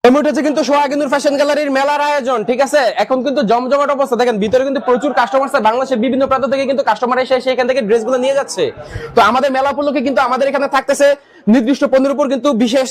কিন্তু সোহাগিনুর ফ্যাশন গ্যালারির মেলার আয়োজন, ঠিক আছে। এখন কিন্তু জমজমাট অবস্থা, দেখেন ভিতরে কিন্তু প্রচুর কাস্টমার আছে, বাংলাদেশের বিভিন্ন প্রান্ত থেকে কিন্তু কাস্টমার এসে এখান থেকে ড্রেসগুলো নিয়ে যাচ্ছে। তো আমাদের মেলা উপলক্ষে কিন্তু আমাদের এখানে থাকতেছে নির্দিষ্ট পণ্যের উপর কিন্তু বিশেষ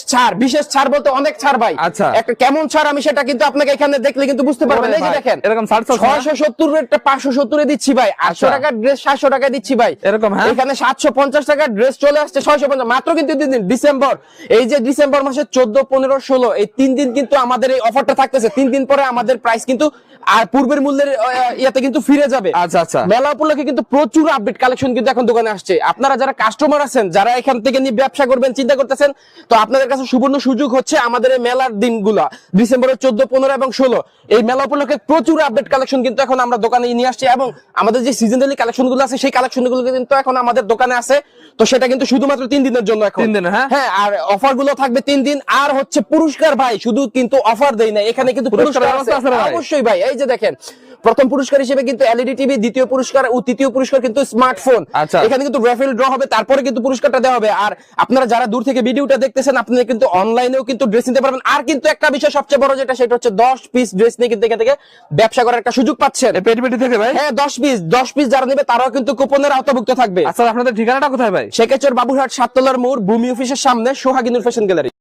ছাড় বলতে অনেক ছাড় ভাই। আচ্ছা, একটা কেমন ছাড় আমি সেটা কিন্তু আপনাকে এখানে দেখলে কিন্তু বুঝতে পারবেন। এই যে দেখেন এরকম 670 একটা 570 এ দিচ্ছি ভাই, 800 টাকার ড্রেস 700 টাকায় দিচ্ছি ভাই, এরকম। হ্যাঁ, এখানে 750 টাকার ড্রেস চলে আসছে 650 মাত্র। কিন্তু ডিসেম্বর, এই যে ডিসেম্বর মাসের 14, 15, 16 এই 3 দিন কিন্তু আমাদের এই অফারটা থাকতেছে। 3 দিন পরে আমাদের প্রাইস কিন্তু আর পূর্বের মূল্যের ইয়াতে কিন্তু ফিরে যাবে। আচ্ছা আচ্ছা, মেলা উপলক্ষে কিন্তু প্রচুর আপডেট কালেকশন কিন্তু এখন দোকানে আসছে। আপনারা যারা কাস্টমার আছেন, যারা এখান থেকে নিয়ে ব্যবসা করবেন চিন্তা করতেছেন, তো আপনাদের কাছে সুবর্ণ সুযোগ হচ্ছে আমাদের এই মেলার দিনগুলা ডিসেম্বরের 14, 15 এবং 16 এই মেলা উপলক্ষে প্রচুর আপডেট কালেকশন কিন্তু এখন আমরা দোকানে নিয়ে আসছি। এবং আমাদের যে সিজনালি কালেকশন গুলো আছে সেই কালেকশন গুলো কিন্তু এখন আমাদের দোকানে আছে। তো সেটা কিন্তু শুধুমাত্র 3 দিনের জন্য এখন 3 দিন। হ্যাঁ, আর অফার গুলো থাকবে 3 দিন। আর হচ্ছে পুরস্কার ভাই, শুধু কিন্তু অফার দেই না, এখানে কিন্তু পুরস্কার আছে অবশ্যই ভাই। এই যে দেখেন, প্রথম পুরস্কার হিসেবে কিন্তু এলইডি টিভি, দ্বিতীয় পুরস্কার ও তৃতীয় পুরস্কার কিন্তু স্মার্টফোন। এখানে কিন্তু র্যাফেল ড্র হবে, তারপরে কিন্তু পুরস্কারটা দেওয়া হবে। আর আপনারা যারা দূর থেকে ভিডিওটা দেখতেছেন, আপনারা কিন্তু অনলাইনেও কিন্তু ড্রেস নিতে পারবেন। আর কিন্তু একটা বিষয় সবচেয়ে বড় যেটা, সেটা হচ্ছে 10 পিস ড্রেস নিয়ে কিন্তু এখান থেকে ব্যবসা করার একটা সুযোগ পাচ্ছেন। পেটি থেকে ভাই, হ্যাঁ 10 পিস যারা নেবে তারাও কিন্তু কুপনের আওতাভুক্ত থাকবে। আচ্ছা, আপনাদের ঠিকানাটা কোথায় ভাই? শেখেচর বাবুরহাট 7 তলার মোড়, ভূমি অফিসের সামনে, সোহাগিনুর ফ্যাশন গ্যালারি।